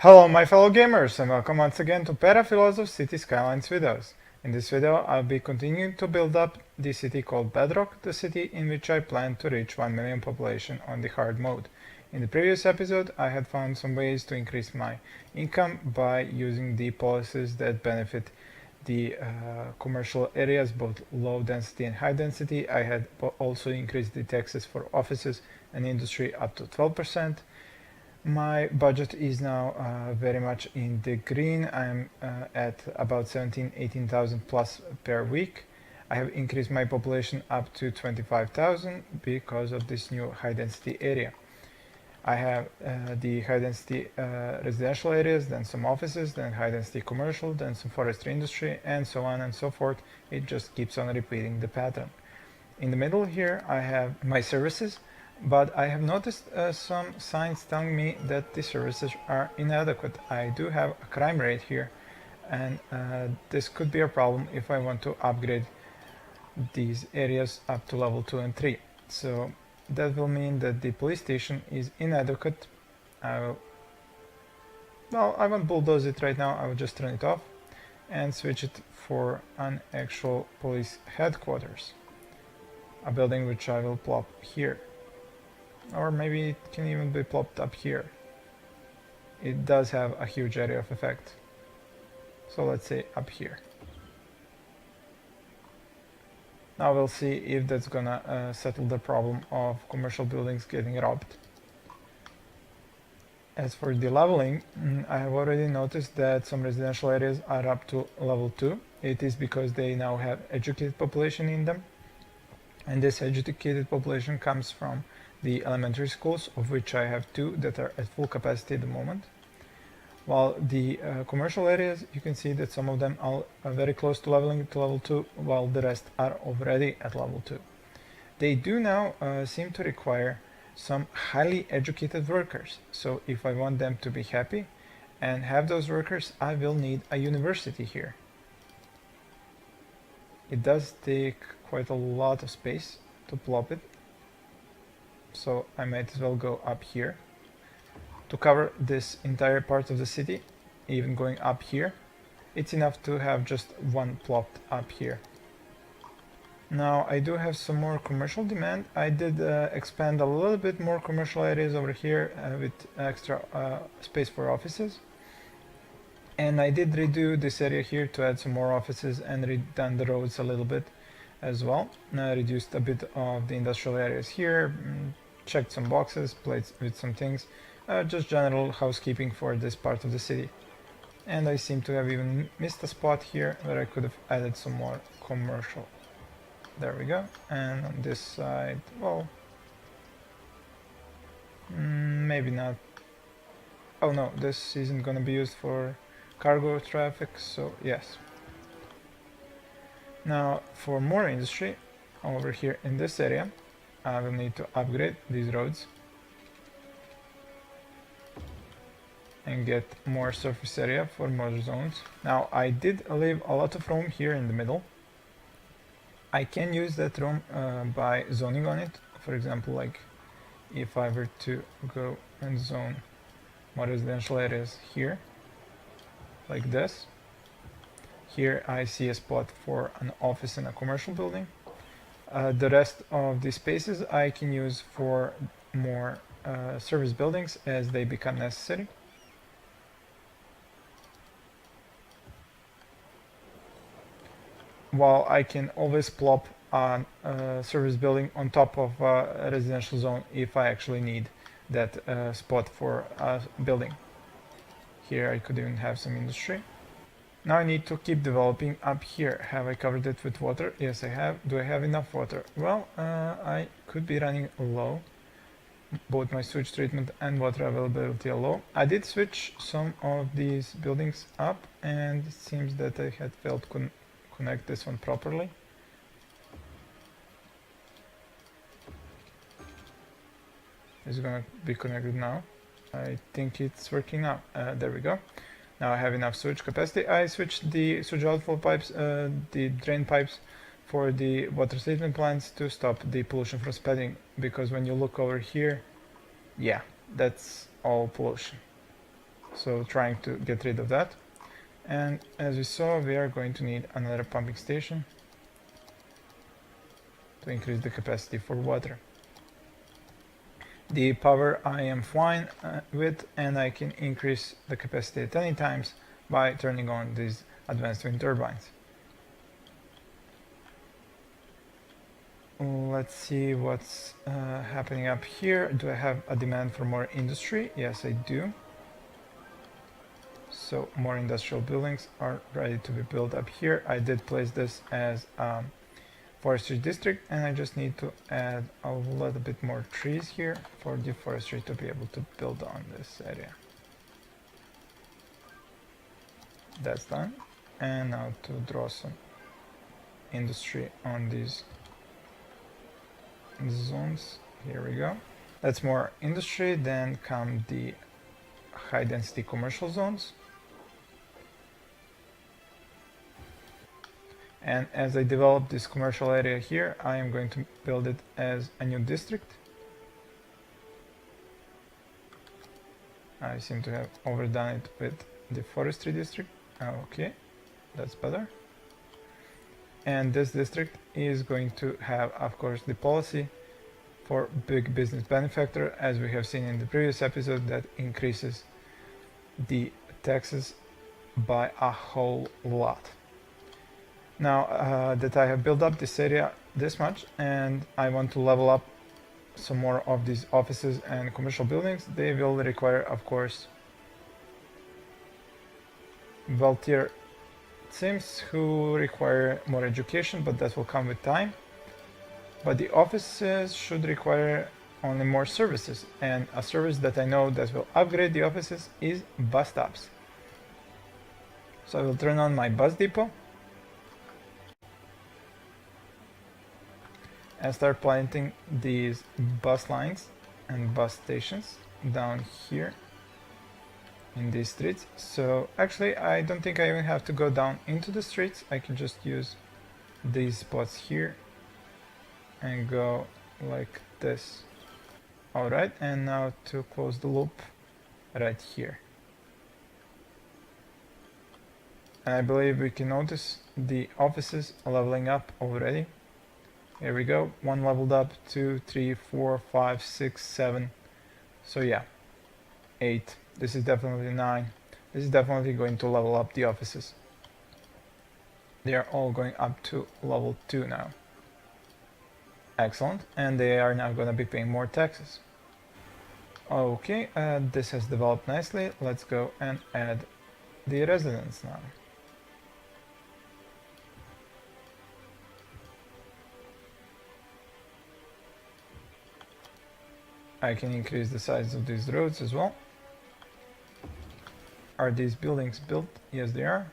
Hello my fellow gamers and welcome once again to Perafilozof City Skylines videos. In this video I'll be continuing to build up the city called Bedrock, the city in which I plan to reach 1 million population on the hard mode. In the previous episode I had found some ways to increase my income by using the policies that benefit the commercial areas, both low density and high density. I had also increased the taxes for offices and industry up to 12%. My budget is now very much in the green. I'm at about 18,000 plus per week. I have increased my population up to 25,000 because of this new high density area. I have the high density residential areas, then some offices, then high density commercial, then some forestry industry, and so on and so forth. It just keeps on repeating the pattern. In the middle here I have my services, but I have noticed some signs telling me that the services are inadequate. I do have a crime rate here, and this could be a problem if I want to upgrade these areas up to level 2 and 3. So that will mean that the police station is inadequate. I won't bulldoze it right now, I will just turn it off and switch it for an actual police headquarters. A building which I will plop here. Or maybe it can even be plopped up here. It does have a huge area of effect. So let's say up here. Now we'll see if that's gonna settle the problem of commercial buildings getting robbed. As for the leveling, I have already noticed that some residential areas are up to level 2. It is because they now have educated population in them. And this educated population comes from the elementary schools, of which I have 2 that are at full capacity at the moment. While the commercial areas, you can see that some of them are very close to leveling to level 2, while the rest are already at level 2. They do now seem to require some highly educated workers. So if I want them to be happy and have those workers, I will need a university here. It does take quite a lot of space to plop it, so I might as well go up here to cover this entire part of the city. Even going up here, it's enough to have just one plopped up here. Now I do have some more commercial demand. I did expand a little bit more commercial areas over here with extra space for offices. And I did redo this area here to add some more offices and redone the roads a little bit as well. I reduced a bit of the industrial areas here, checked some boxes, played with some things, just general housekeeping for this part of the city. And I seem to have even missed a spot here where I could have added some more commercial. There we go. And on this side, well, maybe not. Oh no, this isn't gonna be used for cargo traffic, so yes. Now for more industry, over here in this area, I will need to upgrade these roads and get more surface area for more zones. Now I did leave a lot of room here in the middle. I can use that room by zoning on it. For example, like if I were to go and zone more residential areas here, like this. Here I see a spot for an office and a commercial building. The rest of the spaces I can use for more service buildings as they become necessary. While I can always plop a service building on top of a residential zone if I actually need that spot for a building. Here I could even have some industry. Now I need to keep developing up here. Have I covered it with water? Yes, I have. Do I have enough water? Well, I could be running low. Both my sewage treatment and water availability are low. I did switch some of these buildings up, and it seems that I had failed to connect this one properly. It's gonna be connected now. I think it's working now. There we go. Now I have enough sewage capacity. I switched the sewage outflow pipes, the drain pipes for the water treatment plants to stop the pollution from spreading, because when you look over here, yeah, that's all pollution. so trying to get rid of that. And as we saw, we are going to need another pumping station to increase the capacity for water. The power I am fine with, and I can increase the capacity at any times by turning on these advanced wind turbines. Let's see what's happening up here. Do I have a demand for more industry? Yes, I do. So more industrial buildings are ready to be built up here. I did place this as forestry district, and I just need to add a little bit more trees here for the forestry to be able to build on this area. That's done. And now to draw some industry on these zones. Here we go. That's more industry. Then come the high density commercial zones. And as I develop this commercial area here, I am going to build it as a new district. I seem to have overdone it with the forestry district. Okay, that's better. And this district is going to have, of course, the policy for big business benefactor, as we have seen in the previous episode, that increases the taxes by a whole lot. Now that I have built up this area this much, and I want to level up some more of these offices and commercial buildings, they will require, of course, wealthier Sims who require more education, but that will come with time. But the offices should require only more services, and a service that I know that will upgrade the offices is bus stops. So I will turn on my bus depot and start planting these bus lines and bus stations down here in these streets. So actually I don't think I even have to go down into the streets. I can just use these spots here and go like this. Alright, and now to close the loop right here. And I believe we can notice the offices leveling up already. Here we go, 1 leveled up, 2, 3, 4, 5, 6, 7. So yeah, 8. This is definitely 9. This is definitely going to level up the offices. They are all going up to level 2 now. Excellent, and they are now going to be paying more taxes. Okay, this has developed nicely. Let's go and add the residents now. I can increase the size of these roads as well. Are these buildings built? Yes, they are.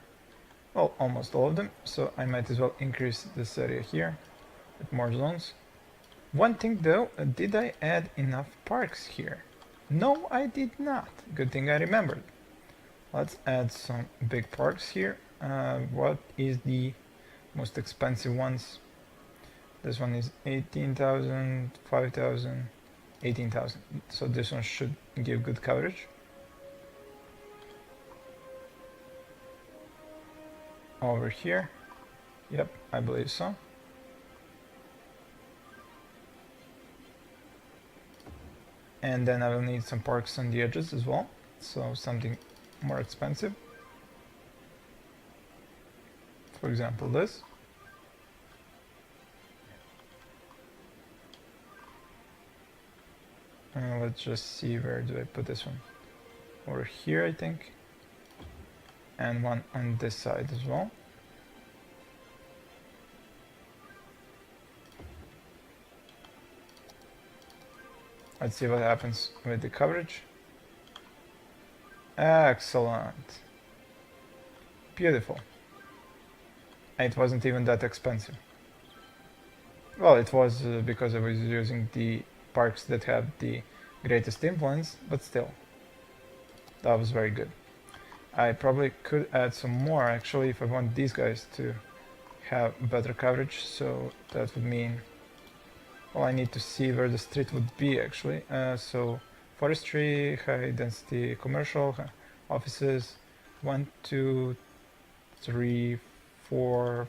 Well, almost all of them. So I might as well increase this area here with more zones. One thing though, did I add enough parks here? No, I did not. Good thing I remembered. Let's add some big parks here. What is the most expensive ones? This one is 18,000, 5,000, 18,000. So this one should give good coverage. Over here. Yep, I believe so. And then I will need some parks on the edges as well. So something more expensive. For example, this. Let's just see, where do I put this one? Over here, I think. And one on this side as well. Let's see what happens with the coverage. Excellent. Beautiful. It wasn't even that expensive. Well, it was because I was using the parks that have the greatest influence, but still. That was very good. I probably could add some more actually if I want these guys to have better coverage, so that would mean, well, I need to see where the street would be actually. So forestry, high density commercial, offices, 1, 2, 3, 4,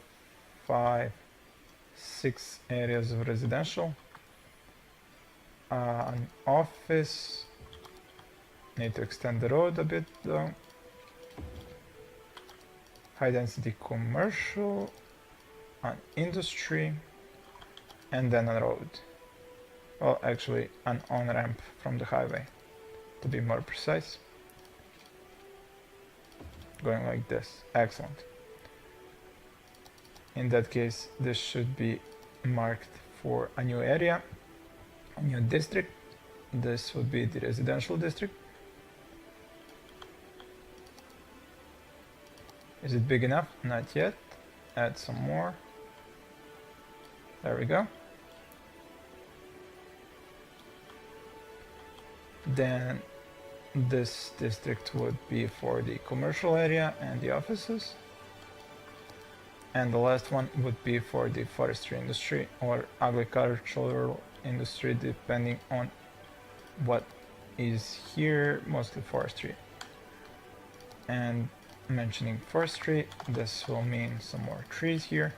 5, 6 areas of residential, an office. Need to extend the road a bit though. High density commercial, an industry, and then a road. Well, actually an on-ramp from the highway, to be more precise. Going like this. Excellent. In that case, this should be marked for a new area, a new district. This would be the residential district. Is it big enough? Not yet. Add some more. There we go. Then this district would be for the commercial area and the offices. And the last one would be for the forestry industry or agricultural industry, depending on what is here, mostly forestry. And mentioning forestry, this will mean some more trees here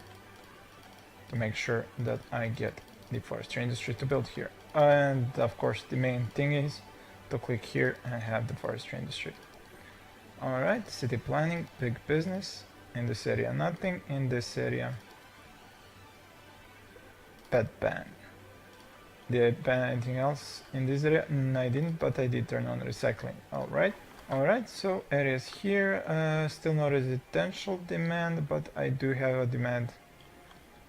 to make sure that I get the forestry industry to build here. And of course the main thing is to click here and have the forestry industry. Alright, city planning, big business. In this area nothing, in this area pet ban. Did I ban anything else in this area? No, I didn't, but I did turn on recycling. Alright, so areas here, still no residential demand, but I do have a demand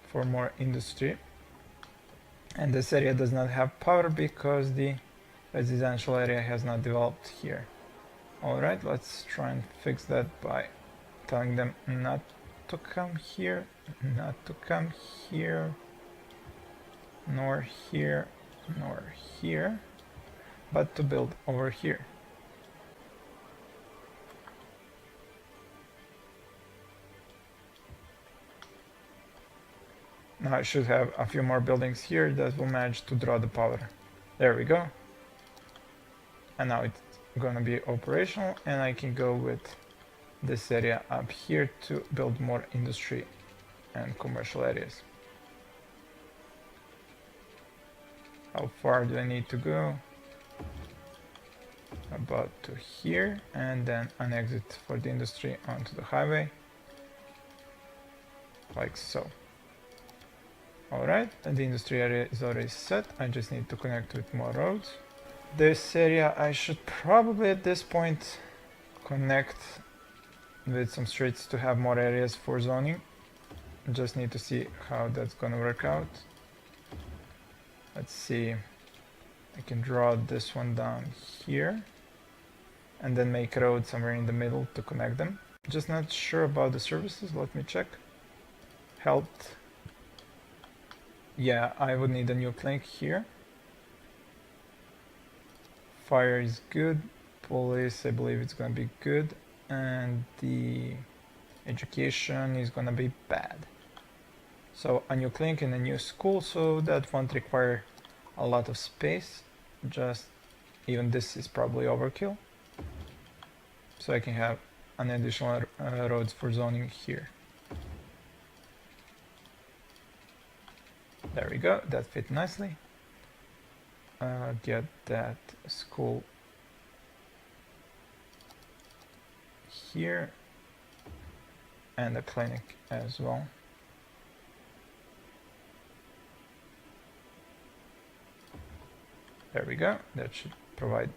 for more industry. And this area does not have power because the residential area has not developed here. Alright, let's try and fix that by telling them not to come here, not to come here, nor here, nor here, but to build over here. Now I should have a few more buildings here that will manage to draw the power. There we go. And now it's gonna be operational, and I can go with this area up here to build more industry and commercial areas. How far do I need to go? About to here, and then an exit for the industry onto the highway, like so. Alright, and the industry area is already set. I just need to connect with more roads. This area I should probably at this point connect with some streets to have more areas for zoning. Just need to see how that's gonna work out. Let's see. I can draw this one down here and then make a road somewhere in the middle to connect them. Just not sure about the services. Let me check. Health. Yeah, I would need a new clinic here. Fire is good. Police, I believe it's gonna be good. And the education is gonna be bad. So a new clinic and a new school, so that won't require a lot of space. Just even this is probably overkill. So I can have an additional roads for zoning here. There we go, that fit nicely. Get that school here and a clinic as well. There we go, that should provide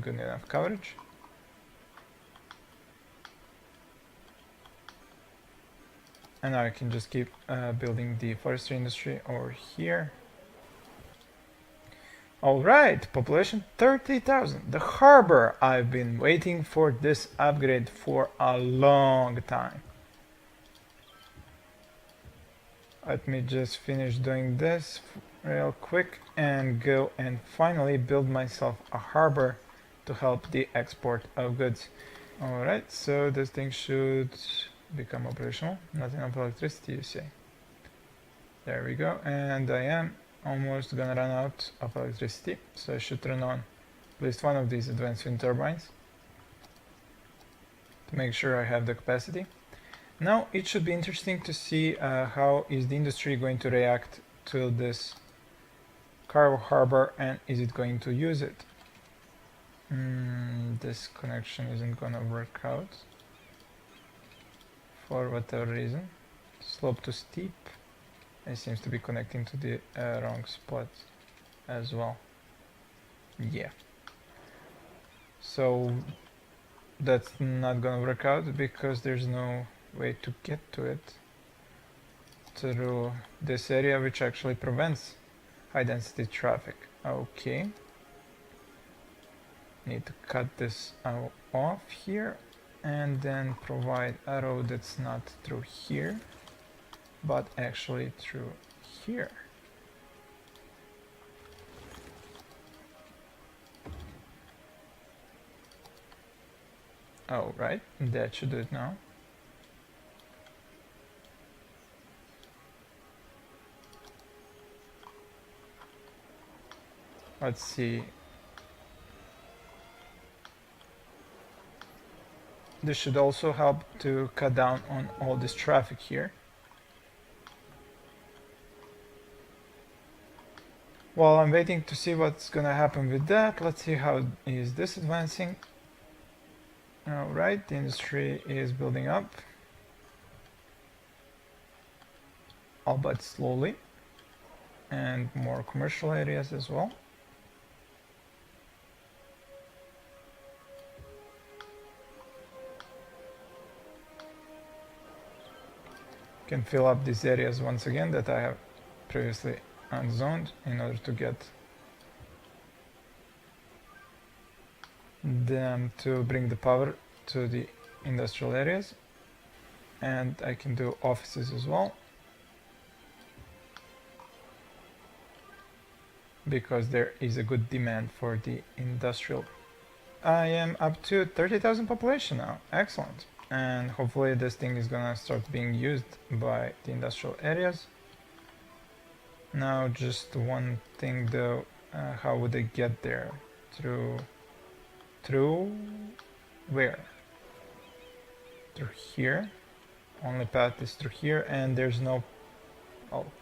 good enough coverage. And now I can just keep building the forestry industry over here. Alright, population 30,000. The harbor. I've been waiting for this upgrade for a long time. Let me just finish doing this real quick and go and finally build myself a harbor to help the export of goods. Alright, so this thing should become operational. Not enough electricity, you say. There we go, and I am almost gonna run out of electricity, so I should turn on at least one of these advanced wind turbines. to make sure I have the capacity. Now it should be interesting to see how is the industry going to react to this cargo harbor, and is it going to use it. This connection isn't gonna work out for whatever reason. Slope to steep. It seems to be connecting to the wrong spot as well. Yeah. So that's not gonna work out because there's no way to get to it through this area, which actually prevents high density traffic. Okay. Need to cut this off here and then provide a road that's not through here but actually through here. Oh, right, that should do it now. Let's see. This should also help to cut down on all this traffic here. While I'm waiting to see what's gonna happen with that, let's see how is this advancing. Alright, the industry is building up, albeit slowly, and more commercial areas as well. Can fill up these areas once again that I have previously unzoned in order to get them to bring the power to the industrial areas, and I can do offices as well because there is a good demand for the industrial. I am up to 30,000 population now. Excellent. And hopefully this thing is gonna start being used by the industrial areas. Now just one thing though, how would they get there? Through where? Through here. Only path is through here, and there's no,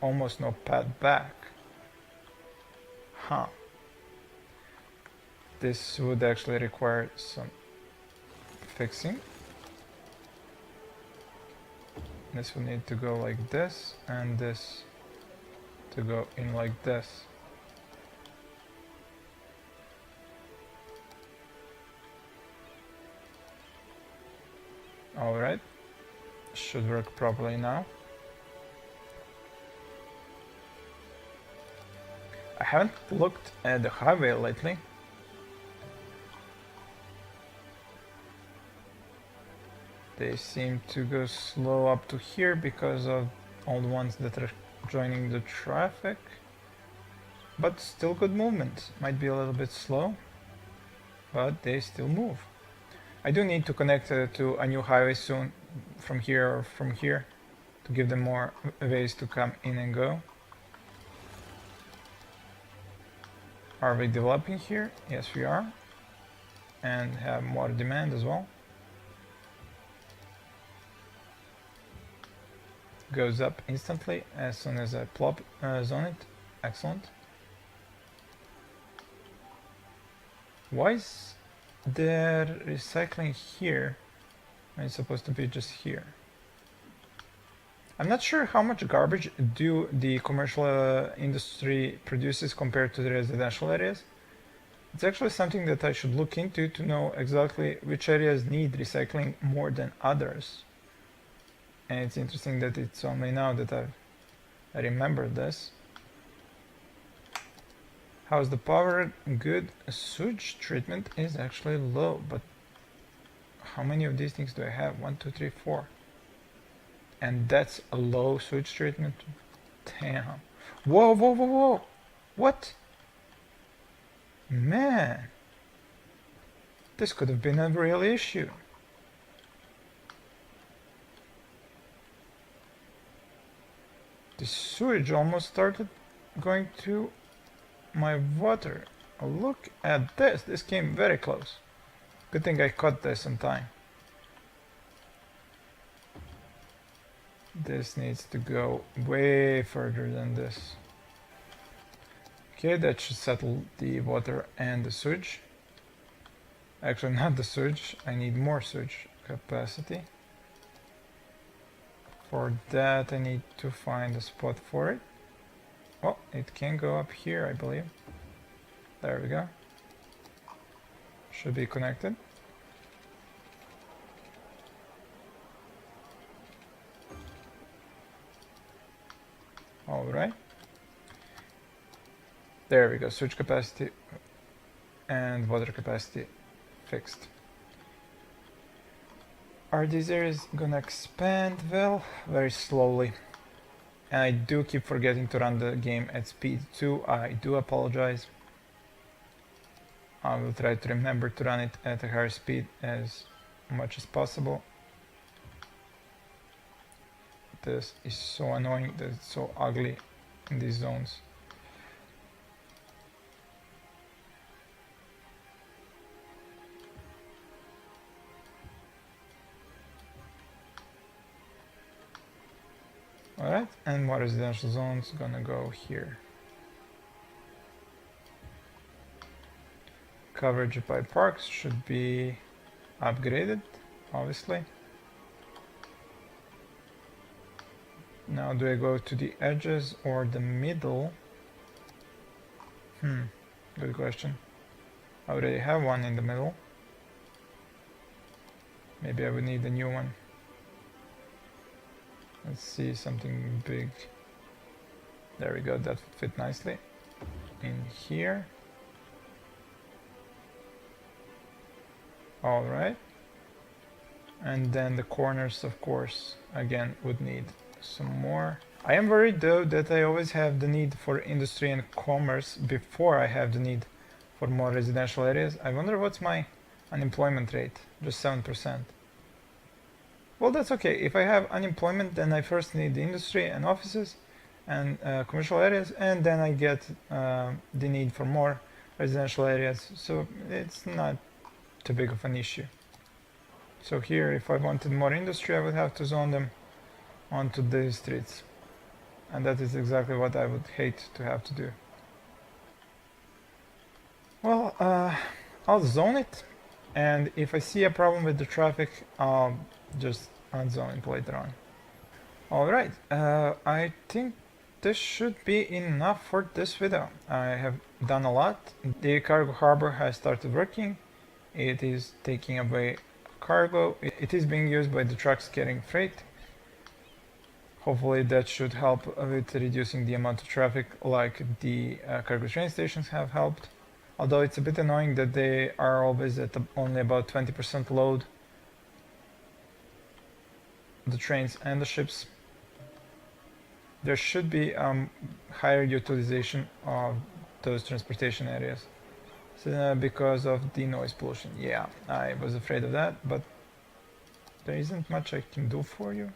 almost no path back. Huh. This would actually require some fixing. This will need to go like this, and this to go in like this. Alright, should work properly now. I haven't looked at the highway lately. They seem to go slow up to here because of all the ones that are joining the traffic. But still good movement. Might be a little bit slow, but they still move. I do need to connect to a new highway soon from here or from here to give them more ways to come in and go. Are we developing here? Yes, we are. And have more demand as well. Goes up instantly as soon as I plop zone it. Excellent. Why is there recycling here when it's supposed to be just here? I'm not sure how much garbage do the commercial industry produces compared to the residential areas. It's actually something that I should look into to know exactly which areas need recycling more than others. And it's interesting that it's only now that I remember this. How's the power? Good. Sewage treatment is actually low, but how many of these things do I have? 1, 2, 3, 4. And that's a low sewage treatment? Damn. Whoa, whoa, whoa, whoa. What? Man. This could have been a real issue. The sewage almost started going to my water. Look at this. This came very close. Good thing I caught this in time. This needs to go way further than this. Okay, that should settle the water and the sewage. Actually, not the sewage. I need more sewage capacity. For that, I need to find a spot for it. Oh, it can go up here, I believe. There we go. Should be connected. All right. There we go. Sewage capacity and water capacity fixed. Are these areas gonna expand? Well, very slowly. And I do keep forgetting to run the game at speed 2. I do apologize. I will try to remember to run it at a higher speed as much as possible. This is so annoying that it's so ugly in these zones. Alright, and more residential zones gonna go here. Coverage by parks should be upgraded, obviously. Now do I go to the edges or the middle? Good question. I already have one in the middle. Maybe I would need a new one. Let's see, something big. There we go, that would fit nicely in here. All right. And then the corners, of course, again, would need some more. I am worried though that I always have the need for industry and commerce before I have the need for more residential areas. I wonder what's my unemployment rate, just 7%. Well, that's okay. If I have unemployment, then I first need the industry and offices and commercial areas, and then I get the need for more residential areas. So it's not too big of an issue. So here, if I wanted more industry, I would have to zone them onto these streets. And that is exactly what I would hate to have to do. Well, I'll zone it, and if I see a problem with the traffic, I'll just unzone it later on. Alright, I think this should be enough for this video. I have done a lot. The cargo harbor has started working. It is taking away cargo. It is being used by the trucks carrying freight. Hopefully that should help with reducing the amount of traffic like the cargo train stations have helped. Although it's a bit annoying that they are always at only about 20% load, the trains and the ships. There should be higher utilization of those transportation areas because of the noise pollution. Yeah, I was afraid of that, but there isn't much I can do for you.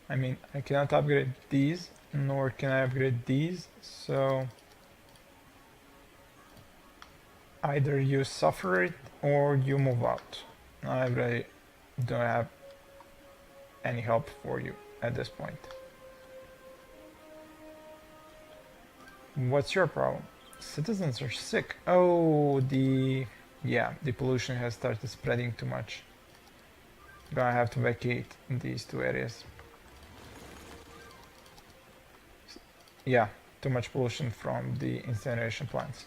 I mean, I cannot upgrade these, nor can I upgrade these, so either you suffer it or you move out. I really don't have any help for you at this point. What's your problem? Citizens are sick. Oh, the pollution has started spreading too much. Gonna have to vacate in these two areas. Yeah, too much pollution from the incineration plants.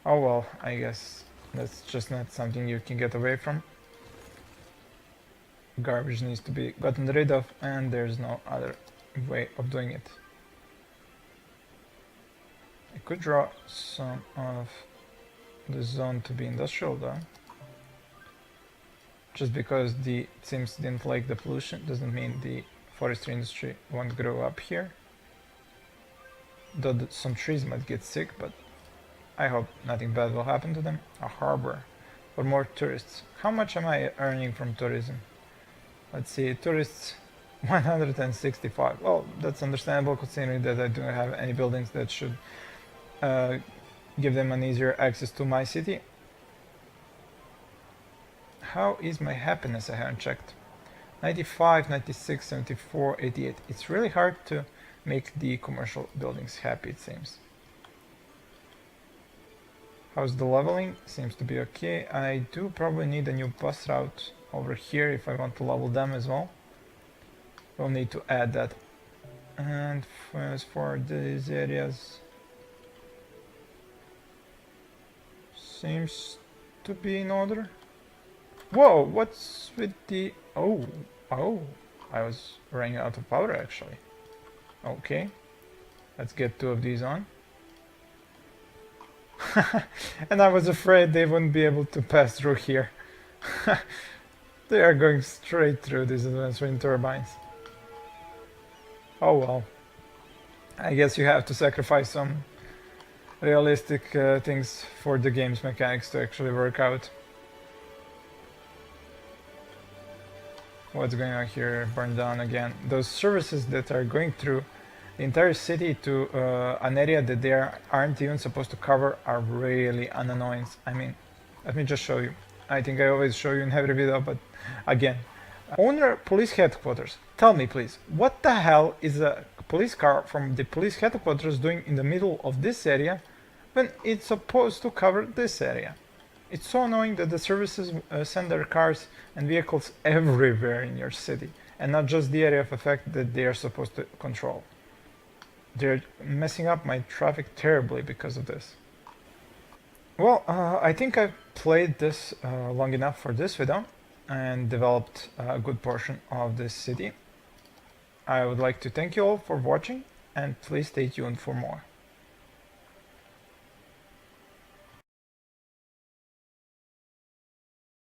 Oh well, I guess that's just not something you can get away from. Garbage needs to be gotten rid of, and there's no other way of doing it. I could draw some of the zone to be industrial though. Just because the Sims didn't like the pollution doesn't mean the forestry industry won't grow up here. Though some trees might get sick, but I hope nothing bad will happen to them. A harbor for more tourists. How much am I earning from tourism? Let's see, tourists 165. Well, that's understandable considering that I don't have any buildings that should give them an easier access to my city. how is my happiness? I haven't checked. 95, 96, 74, 88. It's really hard to make the commercial buildings happy, it seems. How's the leveling? Seems to be okay. I do probably need a new bus route over here if I want to level them as well. We'll need to add that. And as for these areas, seems to be in order. Whoa, what's with the... Oh, I was running out of power actually. Okay, let's get 2 of these on. And I was afraid they wouldn't be able to pass through here. They are going straight through these advanced wind turbines. Oh well. I guess you have to sacrifice some realistic things for the game's mechanics to actually work out. What's going on here? Burn down again. Those services that are going through the entire city to an area that they aren't even supposed to cover are really an annoyance. I mean, let me just show you. I think I always show you in every video, but again. Owner police headquarters. Tell me please, what the hell is a police car from the police headquarters doing in the middle of this area when it's supposed to cover this area? It's so annoying that the services send their cars and vehicles everywhere in your city and not just the area of effect that they are supposed to control. They're messing up my traffic terribly because of this. Well, I think I've played this long enough for this video and developed a good portion of this city. I would like to thank you all for watching and please stay tuned for more.